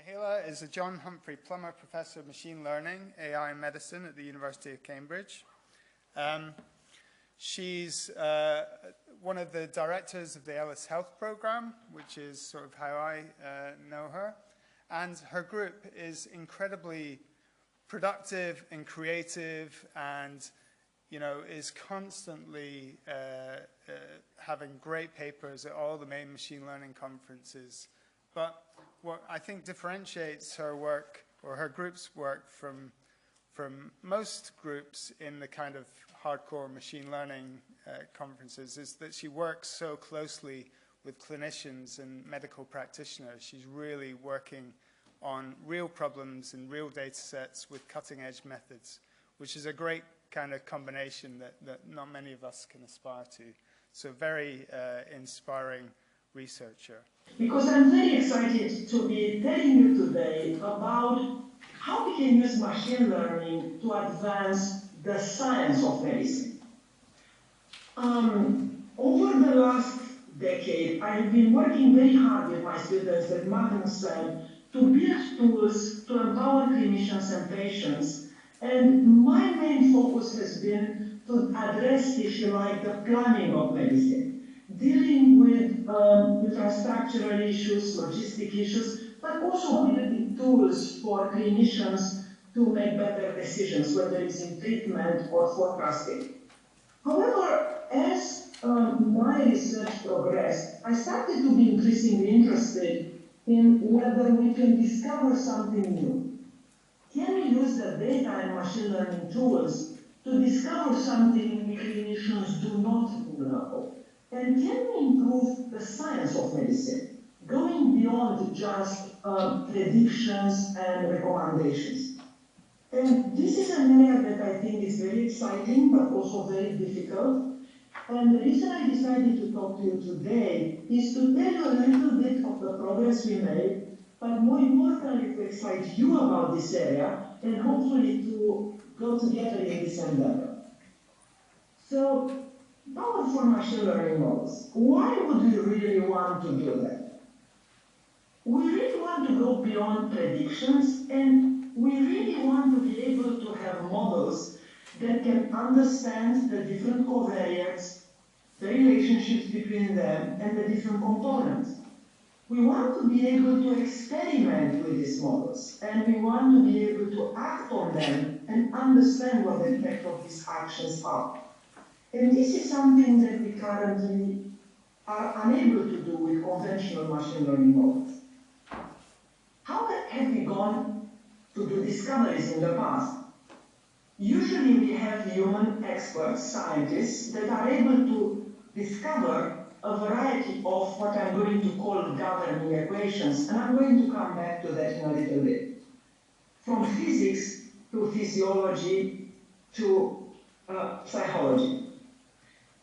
Mihaela is a John Humphrey Plummer Professor of Machine Learning, AI and Medicine at the University of Cambridge. She's one of the directors of the ELLIS Health Program, which is sort of how I know her. And her group is incredibly productive and creative and, you know, is constantly having great papers at all the main machine learning conferences. But what I think differentiates her work, or her group's work, from most groups in the kind of hardcore machine learning conferences is that she works so closely with clinicians and medical practitioners. She's really working on real problems and real data sets with cutting-edge methods, which is a great kind of combination that not many of us can aspire to. So very inspiring researcher. Because I'm very excited to be telling you today about how we can use machine learning to advance the science of medicine. Over the last decade, I've been working very hard with my students at Magnuson to build tools to empower clinicians and patients. And my main focus has been to address, if you like, the plumbing of medicine, dealing with infrastructural issues, logistic issues, but also building tools for clinicians to make better decisions, whether it's in treatment or forecasting. However, as my research progressed, I started to be increasingly interested in whether we can discover something new. Can we use the data and machine learning tools to discover something clinicians do not know? And can we improve the science of medicine, going beyond just predictions and recommendations? And this is an area that I think is very exciting, but also very difficult. And the reason I decided to talk to you today is to tell you a little bit of the progress we made, but more importantly, to excite you about this area and hopefully to go together in this endeavor. So, powerful machine learning models. Why would we really want to do that? We really want to go beyond predictions, and we really want to be able to have models that can understand the different covariates, the relationships between them, and the different components. We want to be able to experiment with these models, and we want to be able to act on them and understand what the effect of these actions are. And this is something that we currently are unable to do with conventional machine learning models. How have we gone to do discoveries in the past? Usually we have human experts, scientists, that are able to discover a variety of what I'm going to call governing equations, and I'm going to come back to that in a little bit. From physics to physiology to psychology.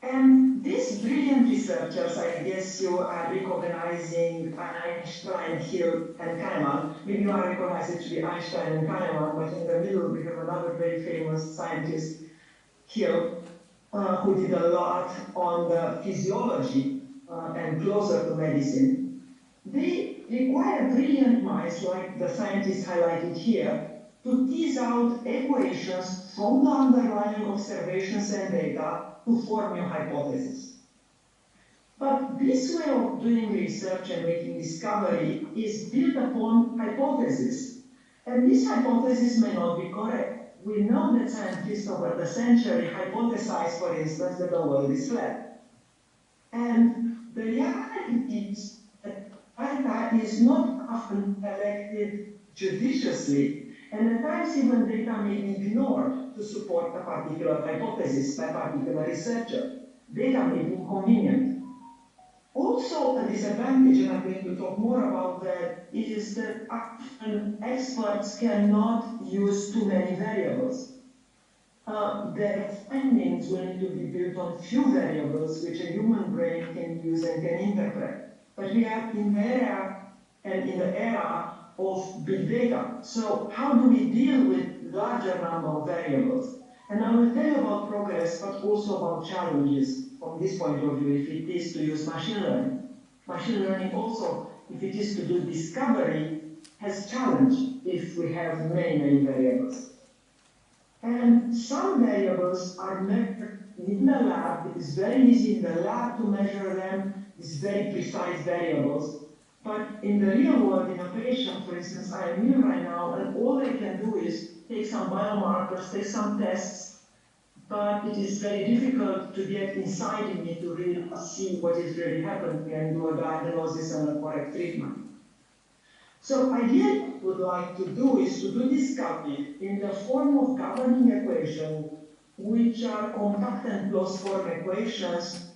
And these brilliant researchers, I guess you are recognizing Einstein, Hill, and Kahneman. Maybe you are recognizing it to be Einstein and Kahneman, but in the middle we have another very famous scientist, Hill, who did a lot on the physiology and closer to medicine. They require brilliant minds, like the scientists highlighted here, to tease out equations from the underlying observations and data to form new hypotheses. But this way of doing research and making discovery is built upon hypotheses. And this hypothesis may not be correct. We know that scientists over the century hypothesized, for instance, that the world is flat. And the reality is that data is not often collected judiciously, and at times even data may be ignored to support a particular hypothesis by a particular researcher. Data may be inconvenient. Also, a disadvantage, and I'm going to talk more about that, is that often experts cannot use too many variables. Their findings will need to be built on few variables which a human brain can use and can interpret. But we are in the era of big data. So how do we deal with larger number of variables? And I will tell you about progress, but also about challenges from this point of view, if it is to use machine learning. Machine learning also, if it is to do discovery, has challenge if we have many variables. And some variables are measured in the lab. It is very easy in the lab to measure them. It's very precise variables. But in the real world, in a patient, for instance, I am here right now, and all I can do is take some biomarkers, take some tests, but it is very difficult to get inside in me to really see what is really happening and do a diagnosis and a correct treatment. So ideally, what I would like to do is to do discovery in the form of governing equations, which are compact and closed form equations.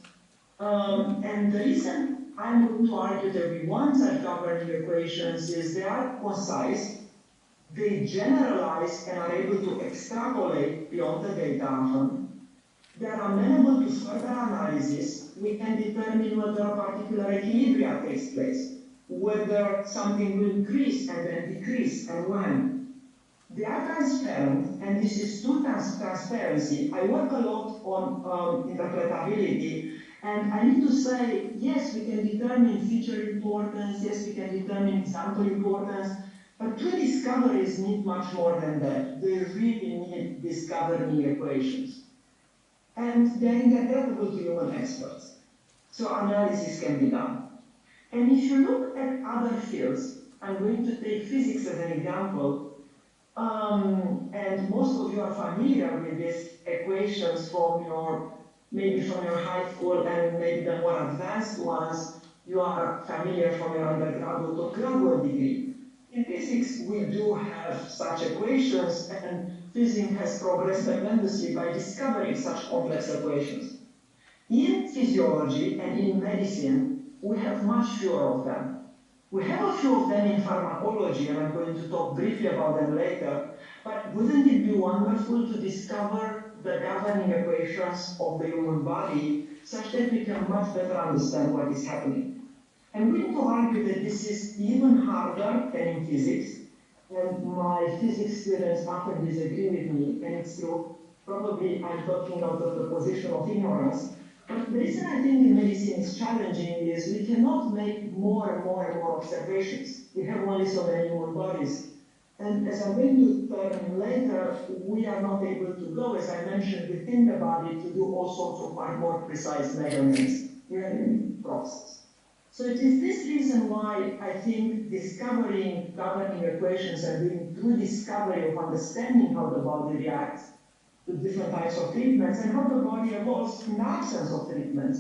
And the reason I'm going to argue that we want such governing equations is they are concise, they generalize and are able to extrapolate beyond the data often. They are amenable to further analysis. We can determine whether a particular equilibrium takes place, whether something will increase and then decrease, and when. They are transparent, and this is true transparency. I work a lot on interpretability, and I need to say, yes, we can determine feature importance, yes, we can determine example importance, but true discoveries need much more than that. They really need discovering equations. And they're interpretable to human experts. So analysis can be done. And if you look at other fields, I'm going to take physics as an example, and most of you are familiar with these equations from maybe from your high school, and maybe the more advanced ones, you are familiar from your undergraduate or graduate degree. In physics, we do have such equations, and physics has progressed tremendously by discovering such complex equations. In physiology and in medicine, we have much fewer of them. We have a few of them in pharmacology, and I'm going to talk briefly about them later, but wouldn't it be wonderful to discover the governing equations of the human body such that we can much better understand what is happening? I'm going to argue that this is even harder than in physics, and my physics students often disagree with me, and it's true. Probably I'm talking out of the position of ignorance. But the reason I think in medicine is challenging is we cannot make more and more observations. We have only so many human bodies. And as I'm going to turn later, we are not able to go, as I mentioned, within the body to do all sorts of more precise measurements in process. So it is this reason why I think discovering governing equations and doing true discovery of understanding how the body reacts to different types of treatments and how the body evolves in the absence of treatments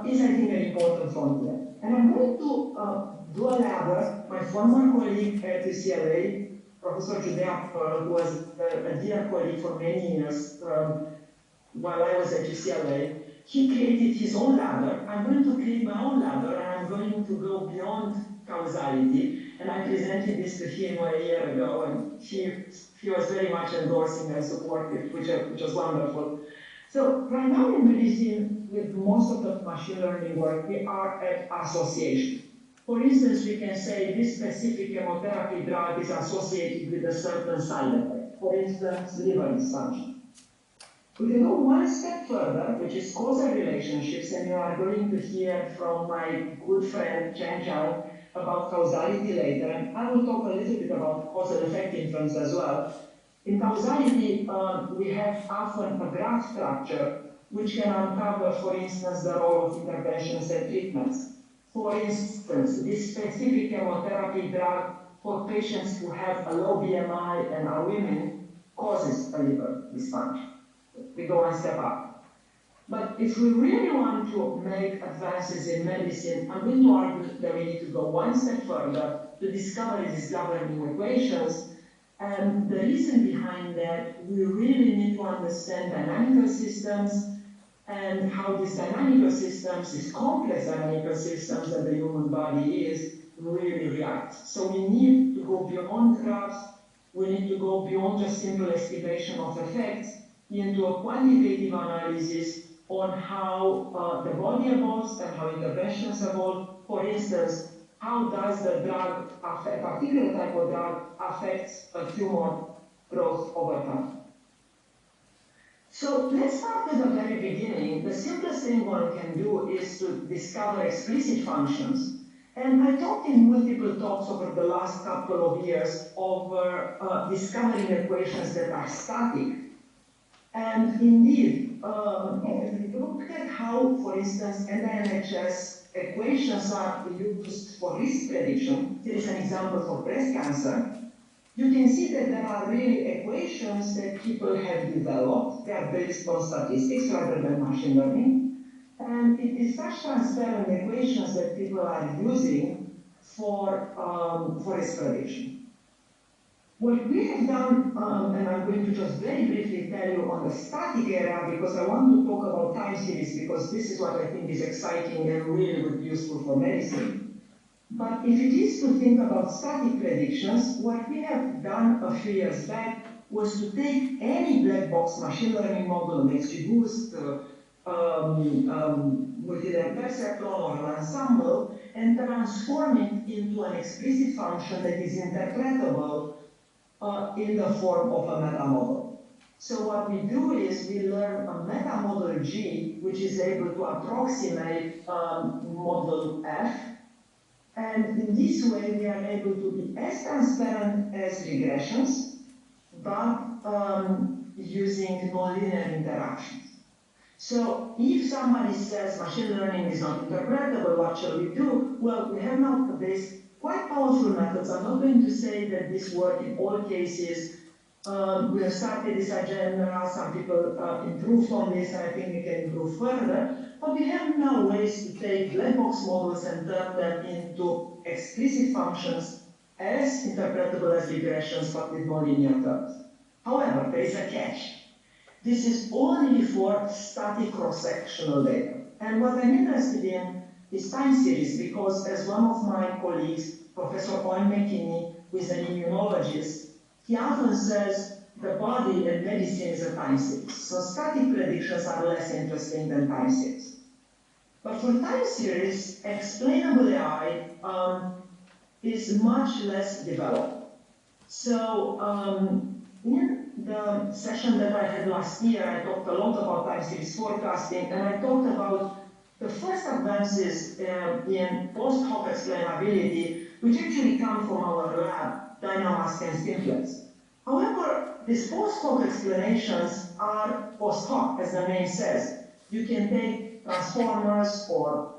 is, I think, an important frontier. And I'm going to do a ladder. My former colleague at UCLA, Professor Judea Pearl, who was a dear colleague for many years while I was at UCLA, he created his own ladder. I'm going to create my own ladder, and I'm going to go beyond causality. And I presented this to him a year ago, and he was very much endorsing and supportive, which was wonderful. So right now in medicine, with most of the machine learning work, we are at association. For instance, we can say this specific chemotherapy drug is associated with a certain side effect. For instance, liver dysfunction. We can go one step further, which is causal relationships, and you are going to hear from my good friend Chen Zhang about causality later, and I will talk a little bit about causal effect inference as well. In causality, we have often a graph structure which can uncover, for instance, the role of interventions and treatments. For instance, this specific chemotherapy drug for patients who have a low BMI and are women causes a liver dysfunction. We go one step up. But if we really want to make advances in medicine, I'm going to argue that we need to go one step further to discover these governing equations. And the reason behind that, we really need to understand dynamical systems and how these dynamical systems, these complex dynamical systems that the human body is, really react. So we need to go beyond graphs. We need to go beyond just simple estimation of effects into a quantitative analysis on how the body evolves and how interventions evolve. For instance, how does the drug affect, a particular type of drug affects a tumor growth over time? So let's start at the very beginning. The simplest thing one can do is to discover explicit functions. And I talked in multiple talks over the last couple of years over discovering equations that are static. And indeed, if you look at how, for instance, NIHS equations are used for risk prediction, here is an example for breast cancer, you can see that there are really equations that people have developed. They are based on statistics rather than machine learning. And it is such transparent equations that people are using for risk prediction. What we have done, and I'm going to just very briefly tell you on the static area, because I want to talk about time series, because this is what I think is exciting and really would be useful for medicine. But if it is to think about static predictions, what we have done a few years back was to take any black box machine learning model, an XGBoost, multi-level perceptron or an ensemble, and transform it into an explicit function that is interpretable in the form of a meta model. So what we do is we learn a meta model G, which is able to approximate model F. And in this way, we are able to be as transparent as regressions, but using nonlinear interactions. So if somebody says machine learning is not interpretable, what shall we do? Well, we have nowadays quite powerful methods. I'm not going to say that this works in all cases. We have started this agenda. Some people improved on this, and I think we can improve further. But we have now ways to take black box models and turn them into explicit functions as interpretable as regressions, but with nonlinear terms. However, there is a catch. This is only for static cross-sectional data. And what I'm interested in is time series, because as one of my colleagues, Professor Owen McKinney, who is an immunologist, he often says the body and medicine is a time series. So static predictions are less interesting than time series. But for time series, explainable AI is much less developed. So in the session that I had last year, I talked a lot about time series forecasting, and I talked about the first advances in post hoc explainability, which actually come from our lab, Dynamask and Simplex. However, these post hoc explanations are post hoc, as the name says. You can take transformers or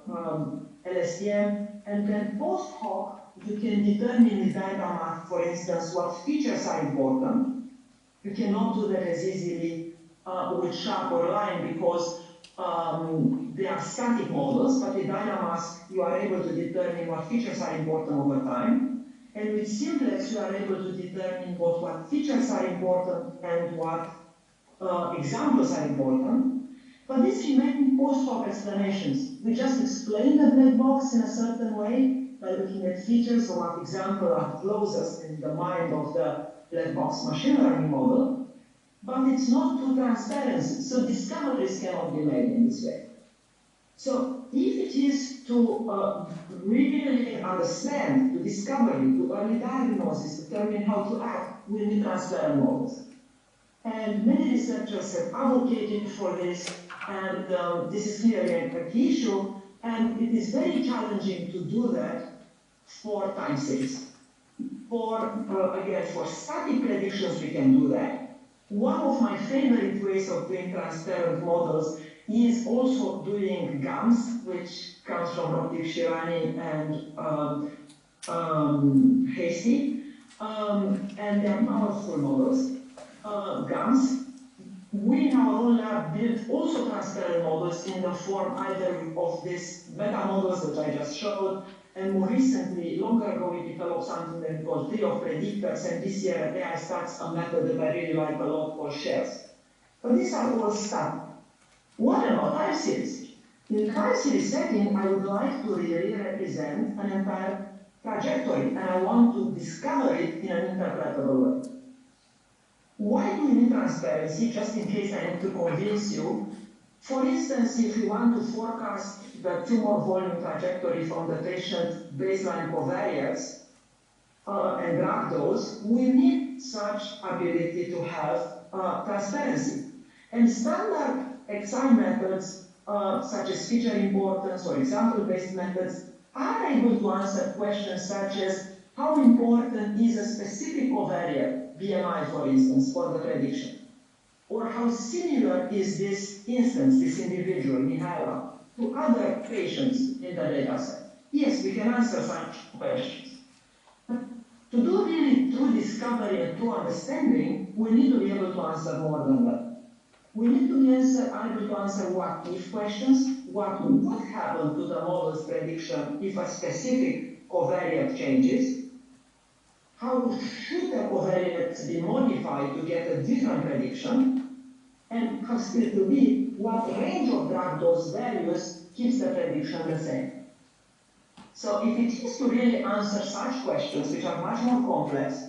LSTM, and then post hoc, you can determine with Dynamask, for instance, what features are important. You cannot do that as easily with Schaar or Line because they are static models, but with Dynamask, you are able to determine what features are important over time. And with Simplex, you are able to determine both what features are important and what examples are important. But these remain post hoc explanations. We just explain the black box in a certain way by looking at features or what example are closest in the mind of the black box machine learning model, but it's not too transparent, so discoveries cannot be made in this way. So if it is to really understand, to discovery, to early diagnosis, determine how to act, we need transparent models. And many researchers have advocated for this, and this is clearly a key issue, and it is very challenging to do that for time series. Again, for static predictions, we can do that. One of my favorite ways of doing transparent models is also doing GAMS, which comes from Rotik Shirani and Hasty, and they are powerful models. GAMS. We in our own lab built also transparent models in the form either of these meta models that I just showed, and more recently, longer ago, we developed something that we call trio of predictors, and this year at AI starts a method that I really like a lot called shares. But these are all static. What about time series? In time series setting, I would like to really represent an entire trajectory, and I want to discover it in an interpretable way. Why do we need transparency? Just in case I need to convince you. For instance, if we want to forecast the tumor volume trajectory from the patient baseline covariates and drug dose, we need such ability to have transparency. And standard XI methods, such as feature importance or example-based methods, are able to answer questions such as how important is a specific covariate, BMI for instance, for the prediction? Or how similar is this instance, this individual, Mihaela, to other patients in the data set? Yes, we can answer such questions. To do really true discovery and true understanding, we need to be able to answer more than that. We need to be able to answer what if questions, what would happen to the model's prediction if a specific covariate changes, how should the covariate be modified to get a different prediction, and how still to be, what range of drug dose values keeps the prediction the same. So if it is to really answer such questions, which are much more complex,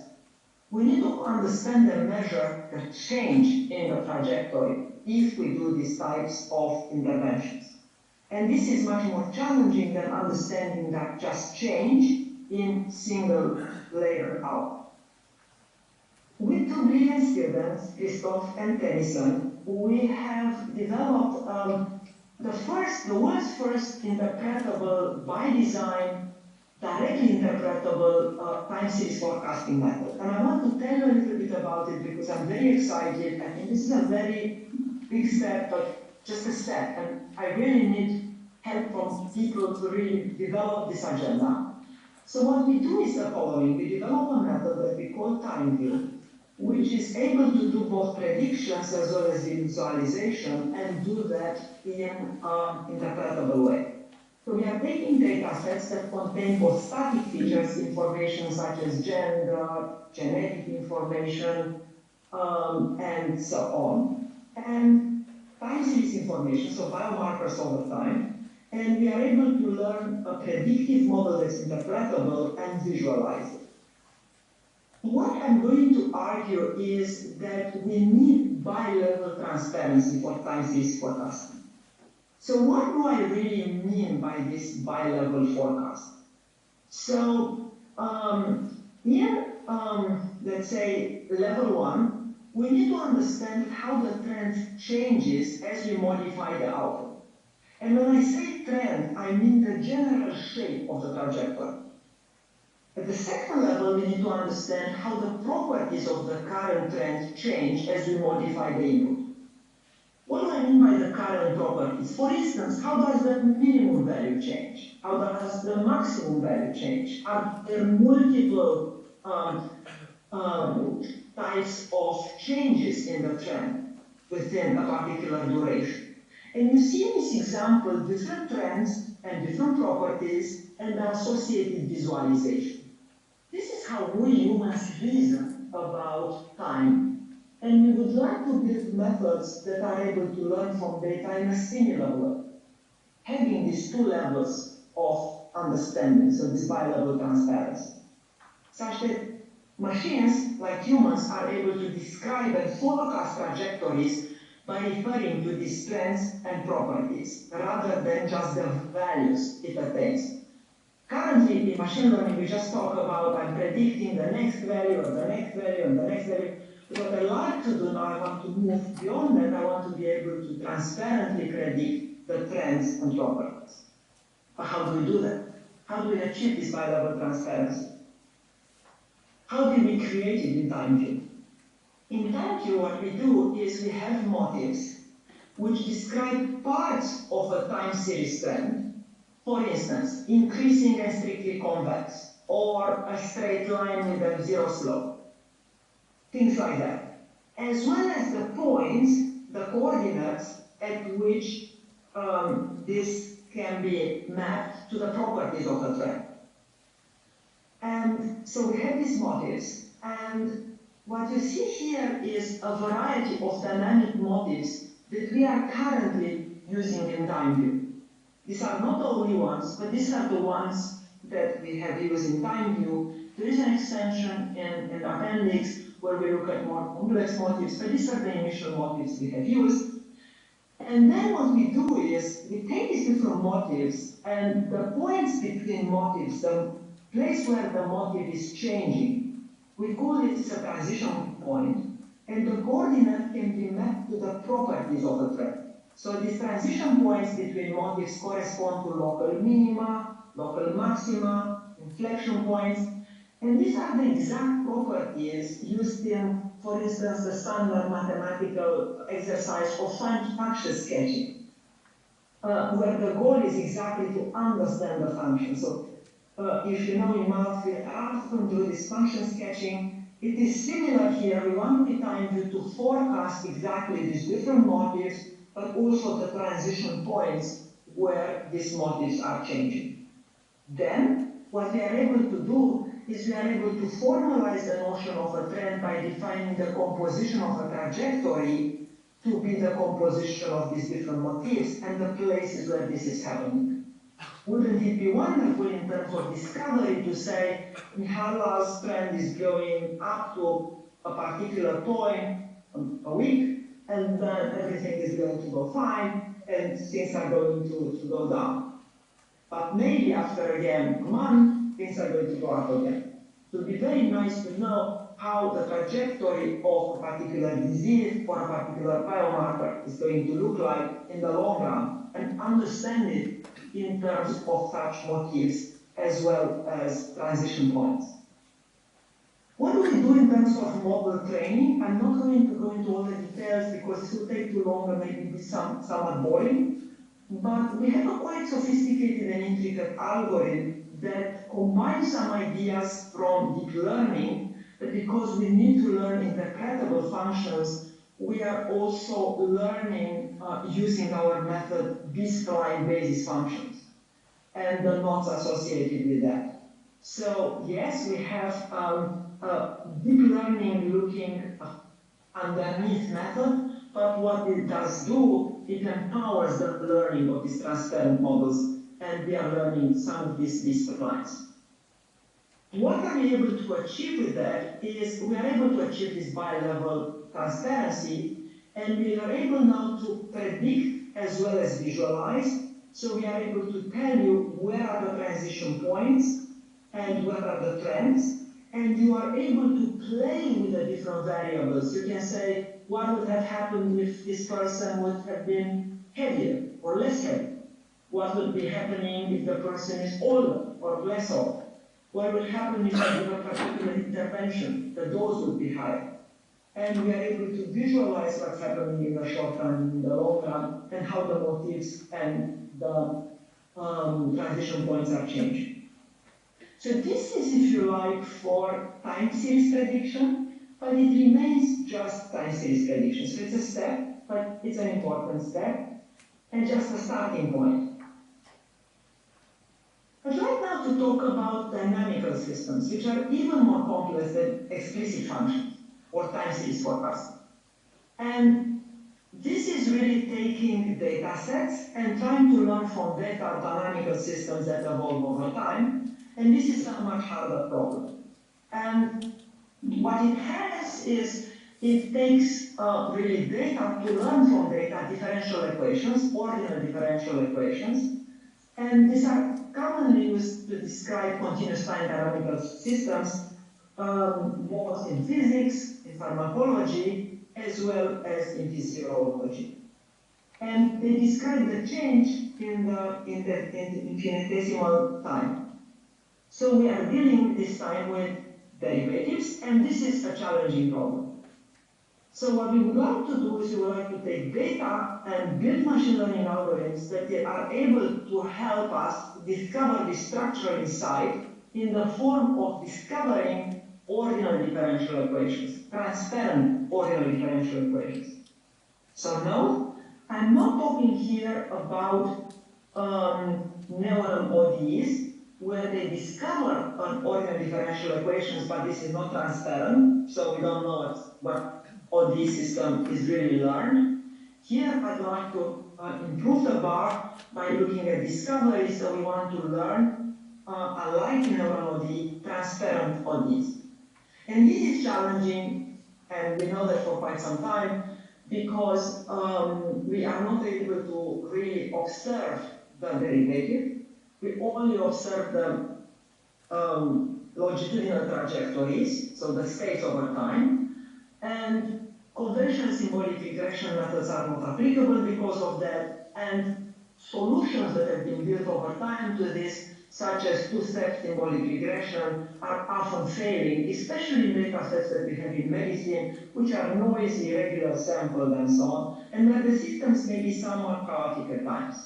we need to understand and measure the change in the trajectory if we do these types of interventions. And this is much more challenging than understanding that just change in single layer out. With two brilliant students, Christoph and Tennyson, we have developed the world's first interpretable, by design, directly interpretable time series forecasting method. And I want to tell you a little bit about it because I'm very excited. I think this is a very big step, but just a step. And I really need help from people to really develop this agenda. So what we do is the following. We develop a method that we call TimeView, which is able to do both predictions as well as visualization and do that in an interpretable way. So we are taking data sets that contain both static features, information such as gender, genetic information, and so on, and time series information, so biomarkers over time, and we are able to learn a predictive model that's interpretable and visualize it. What I'm going to argue is that we need bi-level transparency for time series forecasting. So what do I really mean by this bi-level forecast? So let's say, level 1, we need to understand how the trend changes as we modify the output. And when I say trend, I mean the general shape of the trajectory. At the second level, we need to understand how the properties of the current trend change as we modify the input. What do I mean by the current properties? For instance, how does the minimum value change? How does the maximum value change? Are there multiple types of changes in the trend within a particular duration? And you see in this example different trends and different properties and the associated visualization. This is how we humans reason about time, and we would like to build methods that are able to learn from data in a similar way, having these two levels of understanding, so this bi-level transparency, such that machines, like humans, are able to describe and forecast trajectories by referring to these trends and properties, rather than just the values it attains. Currently, in machine learning, we just talk about I'm predicting the next value, or the next value, and the next value. But what I like to do now, I want to move beyond that. I want to be able to transparently predict the trends and properties. But how do we do that? How do we achieve this bi-level transparency? How did we create it in TimeView? In TimeView, what we do is we have motifs which describe parts of a time series trend. For instance, increasing and strictly convex, or a straight line with a zero slope. Things like that. As well as the points, the coordinates at which this can be mapped to the properties of a trend. And so we have these motifs, and what you see here is a variety of dynamic motifs that we are currently using in TimeView. These are not the only ones, but these are the ones that we have used in TimeView. There is an extension in the appendix where we look at more complex motifs, but these are the initial motifs we have used. And then what we do is we take these different motifs and the points between motifs, the place where the motif is changing, we call it a transition point, and the coordinate can be mapped to the properties of the trend. So these transition points between motifs correspond to local minima, local maxima, inflection points, and these are the exact properties used in, for instance, the standard mathematical exercise of function sketching, where the goal is exactly to understand the function. So if you know in math, we often do this function sketching. It is similar here. We want the time view to forecast exactly these different motifs, but also the transition points where these motifs are changing. Then, what we are able to do is we are able to formalize the notion of a trend by defining the composition of a trajectory to be the composition of these different motifs and the places where this is happening. Wouldn't it be wonderful in terms of discovery to say Mihaela's trend is going up to a particular point a week, and then everything is going to go fine, and things are going to go down. But maybe after again a month, things are going to go up again. So it would be very nice to know how the trajectory of a particular disease or a particular biomarker is going to look like in the long run, and understand it in terms of such motifs as well as transition points. What do we do in terms of model training? I'm not going to go into all the details because this will take too long and maybe be somewhat boring. But we have a quite sophisticated and intricate algorithm that combines some ideas from deep learning, but because we need to learn interpretable functions, we are also learning using our method B-spline basis functions and the knots associated with that. So yes, we have deep learning looking underneath method, but what it does do, it empowers the learning of these transparent models, and we are learning some of these splines. What are we able to achieve with that is we are able to achieve this bi-level transparency, and we are able now to predict as well as visualize. So we are able to tell you where are the transition points and where are the trends, and you are able to play with the different variables. You can say, what would have happened if this person would have been heavier or less heavy? What would be happening if the person is older or less old? What would happen if I give a particular intervention? The dose would be higher. And we are able to visualize what's happening in the short run, in the long run, and how the motifs and the transition points are changing. So this is, if you like, for time series prediction, but it remains just time series prediction. So it's a step, but it's an important step, and just a starting point. I'd like now to talk about dynamical systems, which are even more complex than explicit functions or time series forecasting. And this is really taking data sets and trying to learn from data dynamical systems that evolve over time. And this is a much harder problem. And what it has is it takes really data to learn from data differential equations, ordinal differential equations. And these are commonly used to describe continuous time dynamical systems, both in physics, in pharmacology, as well as in physiology. And they describe the change in the infinitesimal time. So we are dealing this time with derivatives, and this is a challenging problem. So what we would like to do is we would like to take data and build machine learning algorithms that they are able to help us discover the structure inside in the form of discovering ordinal differential equations, transparent ordinal differential equations. So no, I'm not talking here about neural ODEs where they discover an ordinal differential equations, but this is not transparent, so we don't know what ODE system is really learned. Here I'd like to improve the bar by looking at discovery, so we want to learn unlike neural ODE, transparent ODEs. And this is challenging, and we know that for quite some time, because we are not able to really observe the derivative. We only observe the longitudinal trajectories, so the states over time, and conventional symbolic regression methods are not applicable because of that, and solutions that have been built over time to this such as two-step symbolic regression, are often failing, especially in data sets that we have in medicine, which are noisy, irregular sampled, and so on, and where the systems may be somewhat chaotic at times.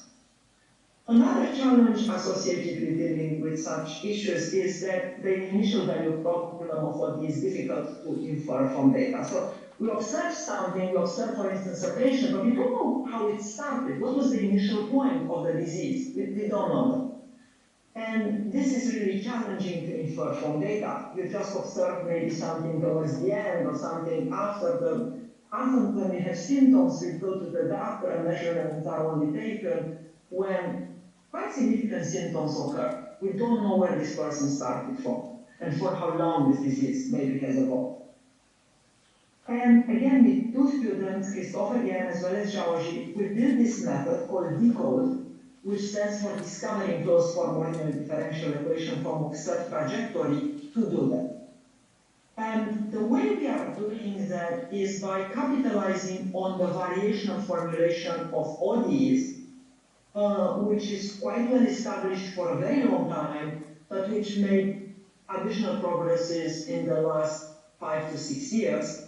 Another challenge associated with dealing with such issues is that the initial value problem of what is difficult to infer from data. So we observe something, we observe, for instance, a patient, but we don't know how it started. What was the initial point of the disease? We don't know that. And this is really challenging to infer from data. You just observe maybe something towards the end or something after the. Often when we have symptoms, we go to the doctor and measurements are only taken when quite significant symptoms occur. We don't know where this person started from and for how long this disease maybe has evolved. And again, with two students, Christopher again as well as Georgie, we built this method called DECODE, which stands for Discovering Closed Form Ordinary Differential Equation from Observed Trajectory, to do that. And the way we are doing that is by capitalizing on the variational formulation of ODEs, which is quite well established for a very long time, but which made additional progresses in the last 5 to 6 years.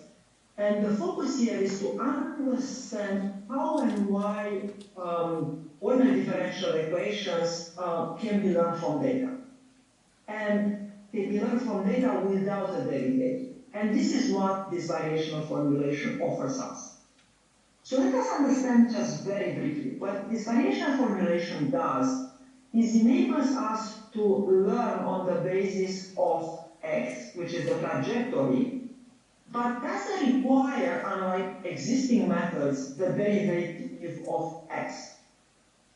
And the focus here is to understand how and why ordinary differential equations can be learned from data. And can be learned from data without a derivative. And this is what this variational formulation offers us. So let us understand just very briefly what this variational formulation does is enables us to learn on the basis of x, which is the trajectory, but doesn't require, unlike existing methods, the derivative of x.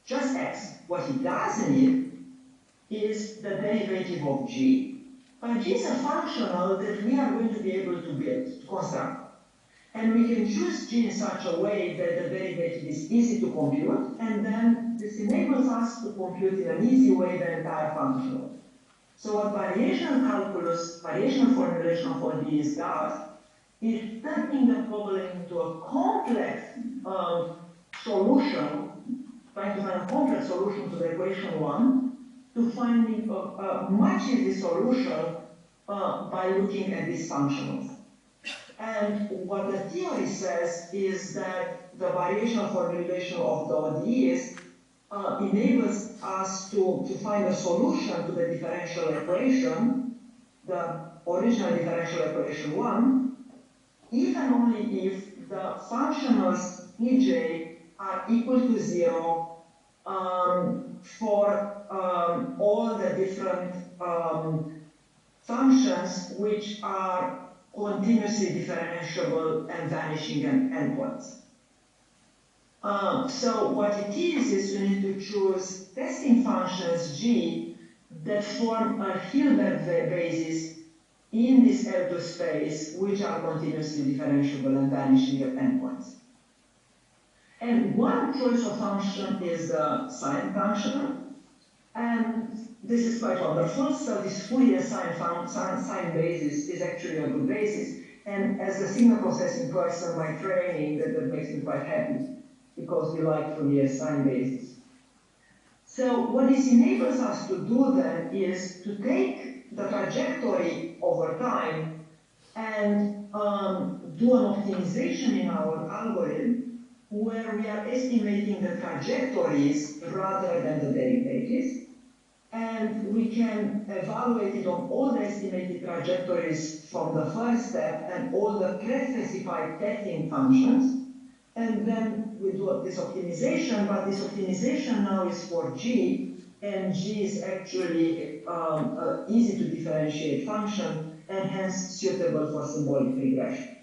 Just x. What it does need is the derivative of g. But g is a functional that we are going to be able to build, to construct. And we can choose g in such a way that the derivative is easy to compute, and then this enables us to compute in an easy way the entire functional. So what variational calculus, variational formulation of ODEs does, is turning the problem into a complex solution, trying to find a complex solution to the equation 1, to finding a much easier solution by looking at these functionals. And what the theory says is that the variational formulation of the ODEs enables us to find a solution to the differential equation, the original differential equation 1, if and only if the functionals Ej are equal to 0 for all the different functions which are continuously differentiable and vanishing endpoints. So what it is we need to choose testing functions g that form a Hilbert basis in this L2 space, which are continuously differentiable and vanishing endpoints. And one choice of function is the sine function, and this is quite wonderful. So this Fourier sine basis is actually a good basis. And as a signal processing person by training, that makes me quite happy, because we like Fourier sine basis. So what this enables us to do then is to take the trajectory over time and do an optimization in our algorithm where we are estimating the trajectories rather than the derivatives. And we can evaluate it on all the estimated trajectories from the first step and all the pre-specified testing functions. And then we do this optimization, but this optimization now is for g, and g is actually easy to differentiate function and hence suitable for symbolic regression.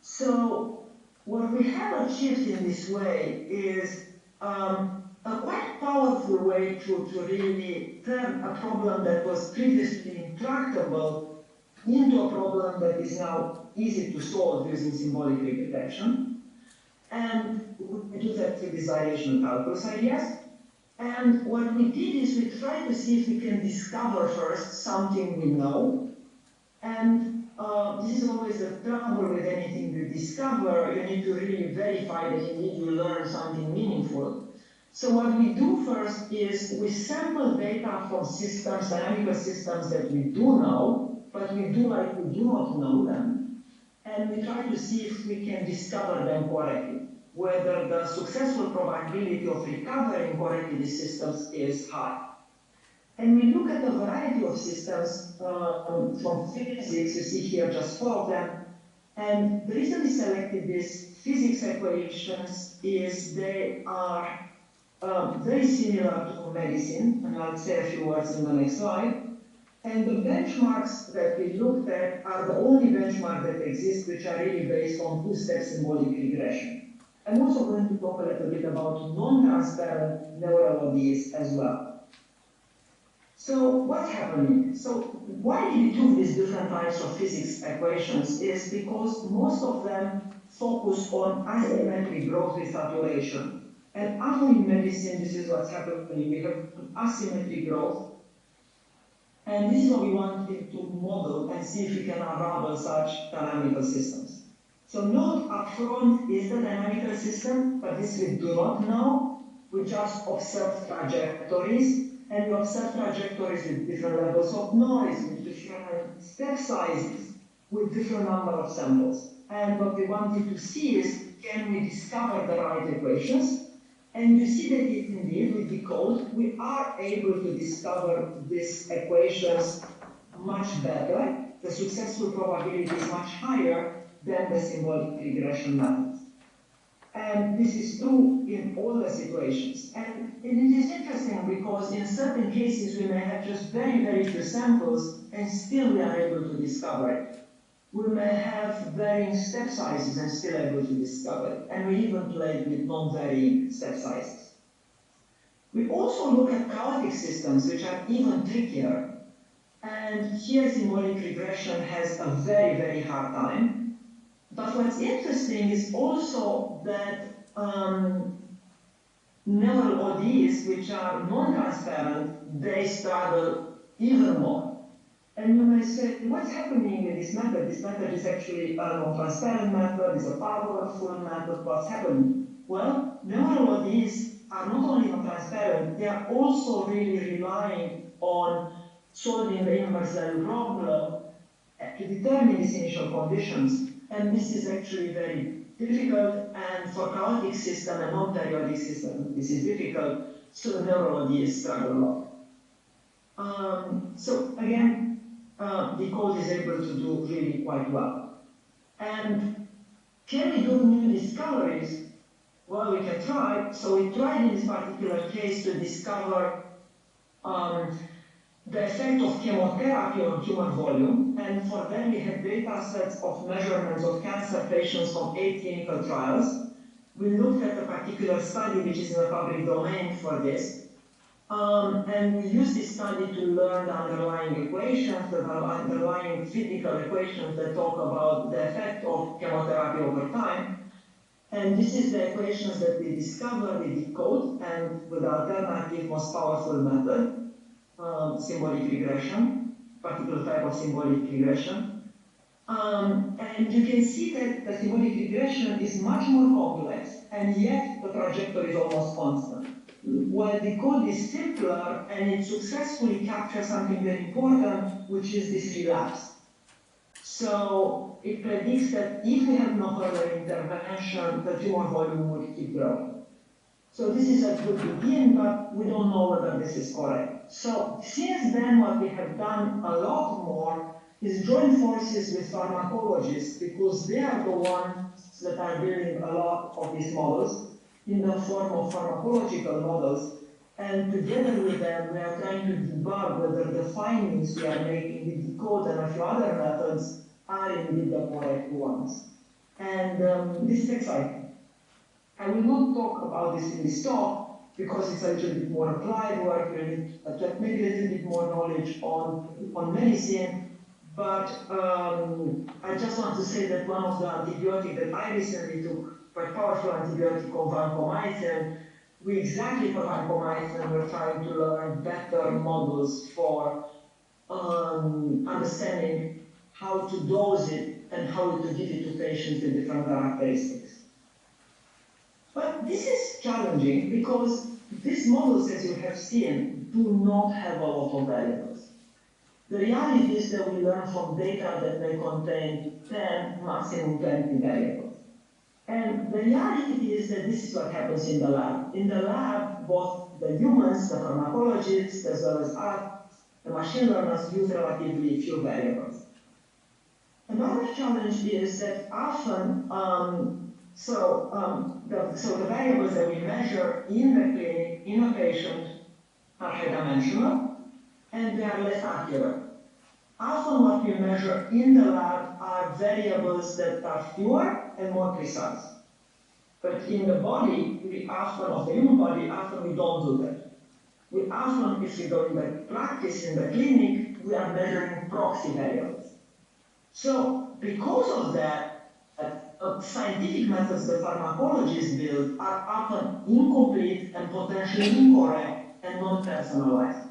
So what we have achieved in this way is a quite powerful way to really turn a problem that was previously intractable into a problem that is now easy to solve using symbolic regression. And we do that through these variational calculus ideas. And what we did is we tried to see if we can discover first something we know. And this is always the trouble with anything you discover. You need to really verify that indeed you learn something meaningful. So what we do first is we sample data from systems, dynamical systems that we do know, but we do like we do not know them. And we try to see if we can discover them correctly, whether the successful probability of recovering correctly these systems is high. And we look at a variety of systems from physics. You see here just 4 of them. And the reason we selected these physics equations is they are very similar to medicine, and I'll say a few words in the next slide. And the benchmarks that we looked at are the only benchmarks that exist which are really based on two-step symbolic regression. I'm also going to talk a little bit about non-transparent neural ODs as well. So what's happening? So why did we do these different types of physics equations is because most of them focus on asymmetric growth with saturation. And often in medicine, this is what's happening. We have asymmetric growth. And this is what we wanted to model and see if we can unravel such dynamical systems. So note upfront is the dynamical system, but this we do not know. We just observe trajectories, and we observe trajectories with different levels of noise, with different step sizes, with different number of samples. And what we wanted to see is, can we discover the right equations? And you see that indeed, with the code, we are able to discover these equations much better. The successful probability is much higher than the symbolic regression methods. And this is true in all the situations. And it is interesting because in certain cases, we may have just very, very few samples, and still we are able to discover it. We may have varying step sizes and still able to discover it. And we even played with non-varying step sizes. We also look at chaotic systems, which are even trickier. And here symbolic regression has a very, very hard time. But what's interesting is also that neural ODs, which are non-transparent, they struggle even more. And you may say, what's happening with this method? This method is actually a non-transparent method, it's a powerful method, what's happening? Well, neural ODs are not only non-transparent, they are also really relying on solving the inverse value problem to determine these initial conditions. And this is actually very difficult, and for chaotic system and non-periodic system, this is difficult, so the neural ODs struggle a lot. So again, the code is able to do really quite well. And can we do new discoveries? Well, we can try. So we tried in this particular case to discover the effect of chemotherapy on tumor volume. And for them, we had data sets of measurements of cancer patients from 8 clinical trials. We looked at a particular study, which is in the public domain for this. And we use this study to learn the underlying equations, the underlying physical equations that talk about the effect of chemotherapy over time. And this is the equations that we discovered, we decode, and with the alternative, most powerful method, symbolic regression, particular type of symbolic regression. And you can see that the symbolic regression is much more complex, and yet the trajectory is almost constant. While the code is simpler and it successfully captures something very important, which is this relapse. So it predicts that if we have no further intervention, the tumor volume would keep growing. So this is a good begin, but we don't know whether this is correct. So since then, what we have done a lot more is join forces with pharmacologists, because they are the ones that are building a lot of these models in the form of pharmacological models, and together with them we are trying to debug whether the findings we are making with the code and a few other methods are indeed the correct ones. And this is exciting. I will not talk about this in this talk because it's a little bit more applied work, we need maybe a little bit more knowledge on medicine, but I just want to say that one of the antibiotics that I recently took, quite powerful antibiotic called vancomycin. We exactly for vancomycin, we're trying to learn better models for understanding how to dose it and how to give it to patients with different characteristics. But this is challenging because these models, as you have seen, do not have a lot of variables. The reality is that we learn from data that may contain 10, maximum 20 variables. And the reality is that this is what happens in the lab. In the lab, both the humans, the pharmacologists, as well as us, the machine learners use relatively few variables. Another challenge is that often, the variables that we measure in the clinic, in a patient, are high-dimensional, and they are less accurate. Often what we measure in the lab are variables that are fewer and more precise. But in the body, of the human body, often we don't do that. We often, if we go in the practice in the clinic, we are measuring proxy variables. So because of that, scientific methods that pharmacologists build are often incomplete and potentially incorrect and non-personalized.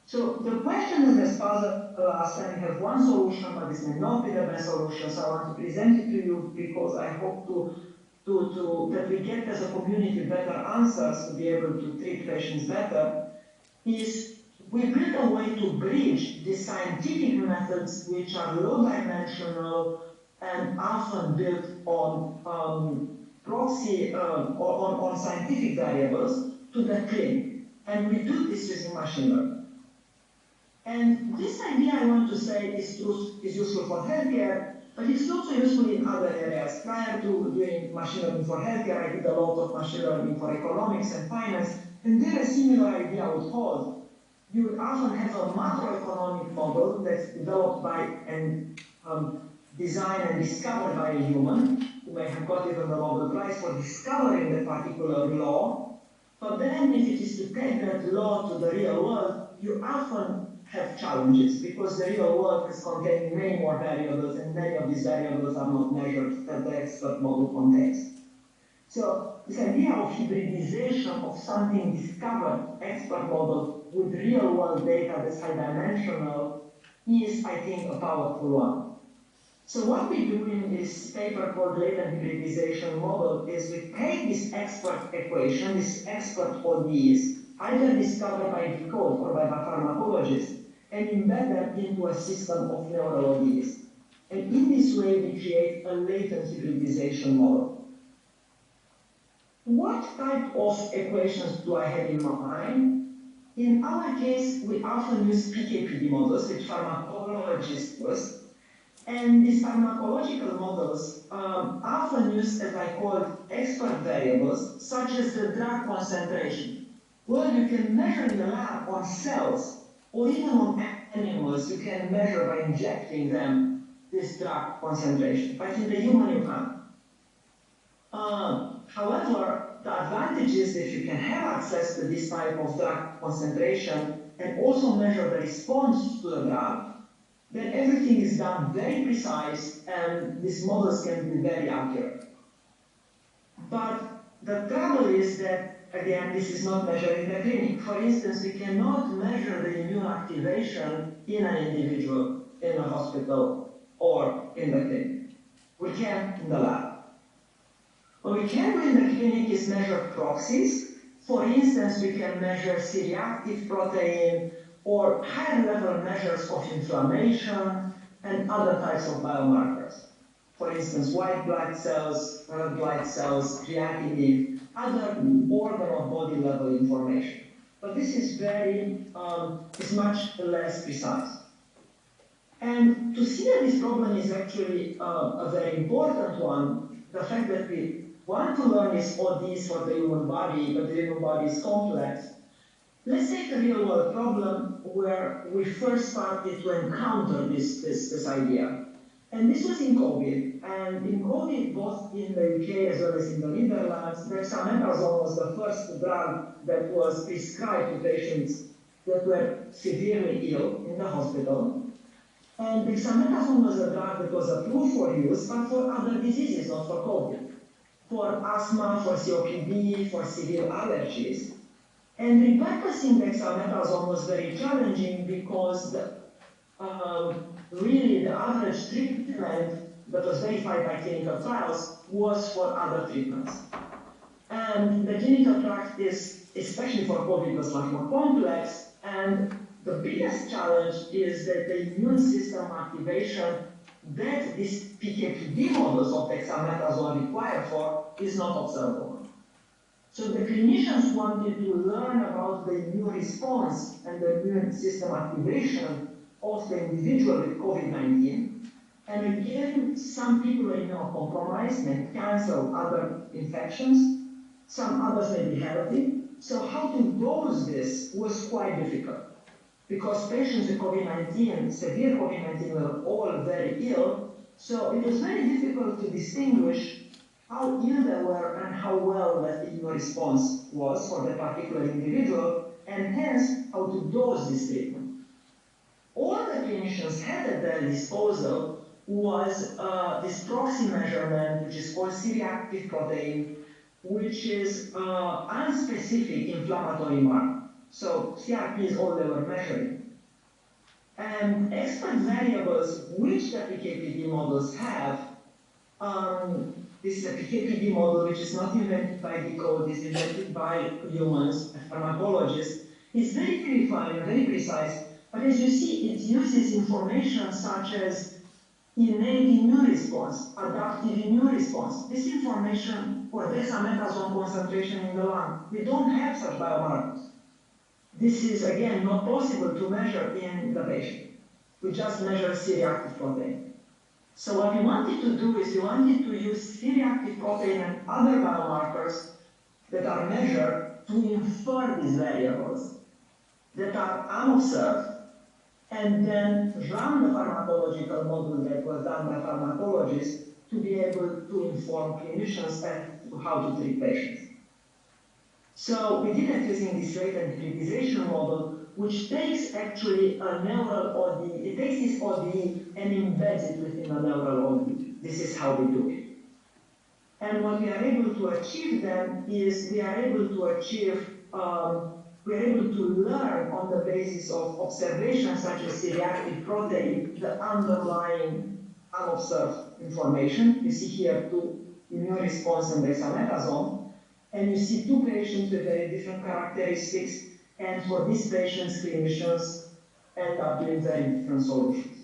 So the question is as puzzled us, and we have one solution, but this may not be the best solution, so I want to present it to you because I hope that we get as a community better answers to be able to treat patients better, is we build a way to bridge the scientific methods which are low-dimensional and often built on proxy, on scientific variables to the clinic. And we do this using machine learning. And this idea, I want to say, is useful for healthcare, but it's also useful in other areas. Prior to doing machine learning for healthcare, I did a lot of machine learning for economics and finance, and there a similar idea would hold. You would often have a macroeconomic model that's developed by and designed and discovered by a human, who may have got even the Nobel Prize for discovering the particular law. But then if it is to take that law to the real world, you often have challenges because the real world is containing many more variables, and many of these variables are not measured that the expert model contains. So this idea of hybridization of something discovered expert model with real world data that's high-dimensional is, I think, a powerful one. So what we do in this paper called latent hybridization model is we take this expert equation, this expert ODEs, either discovered by decode or by the pharmacologist, and embed them into a system of neural ODEs. And in this way, we create a latent hybridization model. What type of equations do I have in my mind? In our case, we often use PKPD models, which pharmacologists use. And these pharmacological models often use, as I call it, expert variables, such as the drug concentration. Well, you can measure in the lab on cells, or even on animals, you can measure by injecting them this drug concentration. But in the human, you can't. However, the advantage is that you can have access to this type of drug concentration and also measure the response to the drug, then everything is done very precise and these models can be very accurate. But the trouble is that, again, this is not measured in the clinic. For instance, we cannot measure the immune activation in an individual in a hospital or in the clinic. We can in the lab. What we can do in the clinic is measure proxies. For instance, we can measure C-reactive protein or higher level measures of inflammation and other types of biomarkers. For instance, white blood cells, red blood cells, creatinine, other organ or body level information. But this is is much less precise. And to see that this problem is actually a very important one, the fact that we want to learn these ODs for the human body, but the human body is complex. Let's take a real world problem where we first started to encounter this idea. And this was in COVID. And in COVID, both in the UK as well as in the Netherlands, dexamethasone was the first drug that was prescribed to patients that were severely ill in the hospital. And dexamethasone was a drug that was approved for use, but for other diseases, not for COVID. For asthma, for COPD, for severe allergies. And repurposing dexamethasone was very challenging because really the average treatment that was verified by clinical trials was for other treatments. And the clinical practice especially for COVID, was much more complex. And the biggest challenge is that the immune system activation that these PKPD models of dexamethasone require for is not observable. So the clinicians wanted to learn about the immune response and the immune system activation of the individual with COVID-19. And again, some people are immunocompromised, may cancel other infections. Some others may be healthy. So how to dose this was quite difficult, because patients with COVID-19, severe COVID-19, were all very ill. So it was very difficult to distinguish how ill they were and how well that immune response was for the particular individual, and hence how to dose this treatment. All the clinicians had at their disposal was this proxy measurement, which is called C-reactive protein, which is unspecific inflammatory marker. So CRP is all they were measuring. And expert variables which the PKPD models have, this is a PKPD model which is not invented by Decode, it's invented by humans, pharmacologists. It's very purified and very precise, but as you see, it uses information such as innate immune response, adaptive immune response. This information for dexamethasone concentration in the lung, we don't have such biomarkers. This is, again, not possible to measure in the patient. We just measure C-reactive protein. So what we wanted to do is we wanted to use C-reactive protein and other biomarkers that are measured to infer these variables that are unobserved, and then run the pharmacological model that was done by pharmacologists to be able to inform clinicians as to how to treat patients. So we did it using this latent hybridization model, which takes actually a neural OD, it takes this OD and embeds it within a neural OD. This is how we do it. And what we are able to achieve then is we are able to achieve we're able to learn on the basis of observations such as C-reactive protein, the underlying unobserved information. You see here two immune response and dexamethasone, and you see two patients with very different characteristics, and for these patients, clinicians end up doing very different solutions.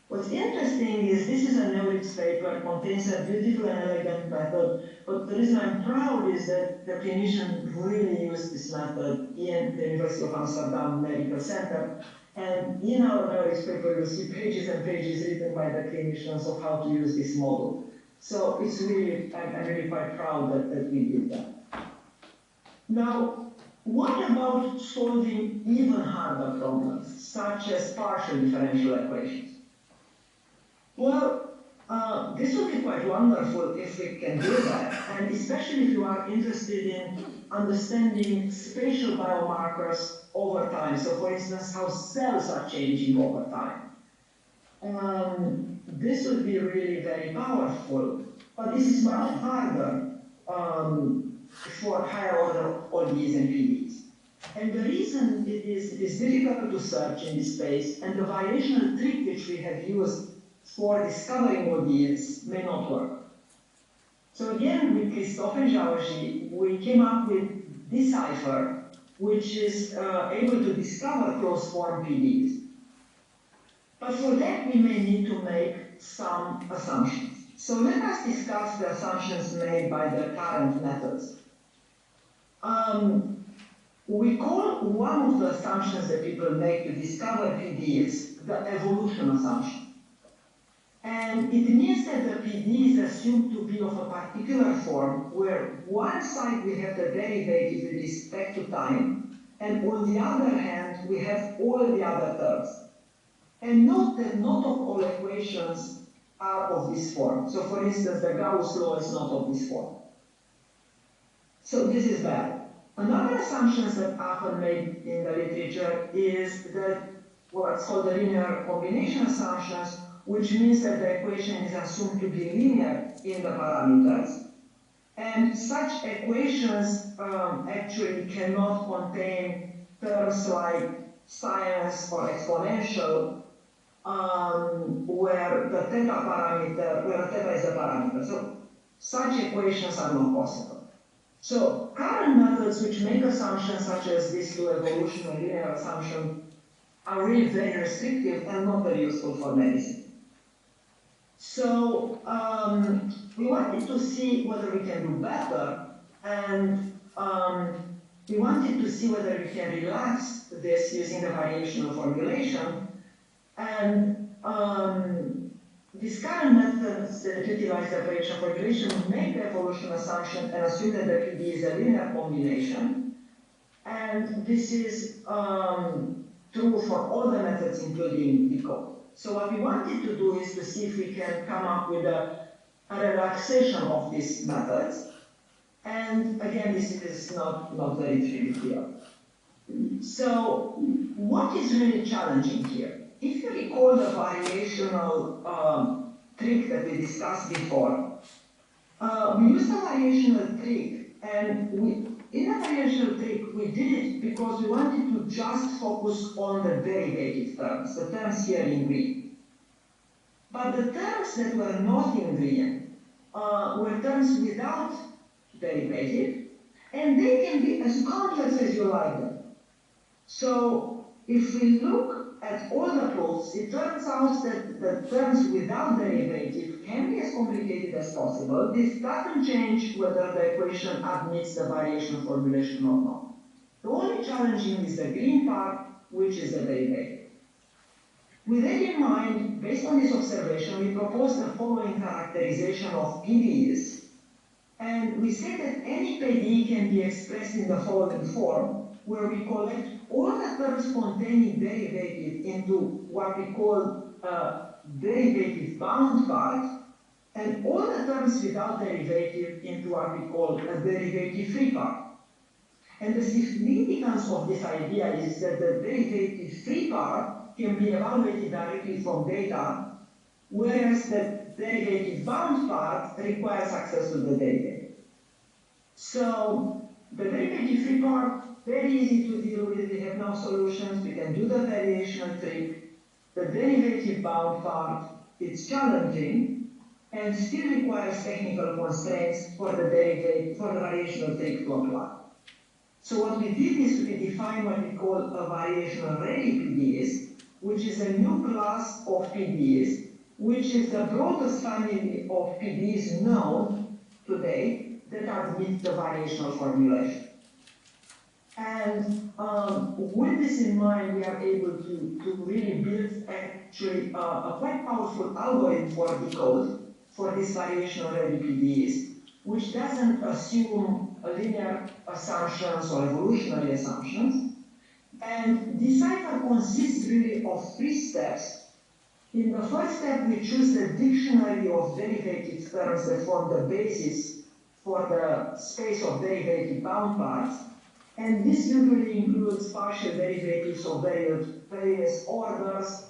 What's interesting is this is a Neurix paper, contains a beautiful and elegant method, but the reason I'm proud is that the clinician really used this method in the University of Amsterdam Medical Center. And in our Neurix paper, you'll see pages and pages written by the clinicians of how to use this model. So it's really, I'm really quite proud that we did that. Now, what about solving even harder problems, such as partial differential equations? Well, this would be quite wonderful if we can do that, and especially if you are interested in understanding spatial biomarkers over time. So, for instance, how cells are changing over time. This would be really very powerful, but this is much harder for higher order ODs and PDs. And the reason it is difficult to search in this space, and the variational trick which we have used for discovering ODs may not work. So again, with Christophe and Georgie, we came up with Decipher, which is able to discover close-form PDs. But for that, we may need to make some assumptions. So let us discuss the assumptions made by the current methods. We call one of the assumptions that people make to discover PDs the evolution assumption. And it means that the PD is assumed to be of a particular form, where one side we have the derivative with respect to time, and on the other hand, we have all the other terms. And note that not all equations are of this form. So for instance, the Gauss law is not of this form. So this is bad. Another assumption that often made in the literature is that what's called the linear combination assumptions, which means that the equation is assumed to be linear in the parameters. And such equations actually cannot contain terms like science or exponential, where the theta is a parameter. So such equations are not possible. So current methods which make assumptions such as this to evolution or linear assumption are really very restrictive and not very useful for medicine. So we wanted to see whether we can do better, and we wanted to see whether we can relax this using a variational formulation. And these current methods that utilize the variational formulation make the evolution assumption and assume that the PD is a linear combination. And this is true for all the methods, including decode. So what we wanted to do is to see if we can come up with a relaxation of these methods. And again, this is not very trivial. So what is really challenging here? If you recall the variational trick that we discussed before, we used a variational trick, and in the variational trick, we did it because we wanted to just focus on the derivative terms, the terms here in green. But the terms that were not in green were terms without derivative, and they can be as complex as you like them. So if we look at all the proofs, it turns out that the terms without derivative can be as complicated as possible. This doesn't change whether the equation admits the variation formulation or not. The only challenging is the green part, which is the derivative. With that in mind, based on this observation, we propose the following characterization of PDEs. And we say that any PDE can be expressed in the following form, where we collect all the terms containing derivative into what we call a derivative bound part, and all the terms without derivative into what we call a derivative free part. And the significance of this idea is that the derivative free part can be evaluated directly from data, whereas the derivative bound part requires access to the derivative. So the derivative free part, very easy to deal with. We have no solutions. We can do the variational trick. The derivative bound part, it's challenging and still requires technical constraints for the variational trick to apply. So what we did is we defined what we call a variational ready PDEs, which is a new class of PDEs, which is the broadest family of PDEs known today that admit the variational formulation. And with this in mind, we are able to really build actually a quite powerful algorithm for decode for these variational ready PDEs, which doesn't assume linear assumptions or evolutionary assumptions. And this cipher consists really of 3 steps. In the first step, we choose the dictionary of derivative terms that form the basis for the space of derivative bound parts. And this usually includes partial derivatives of various orders,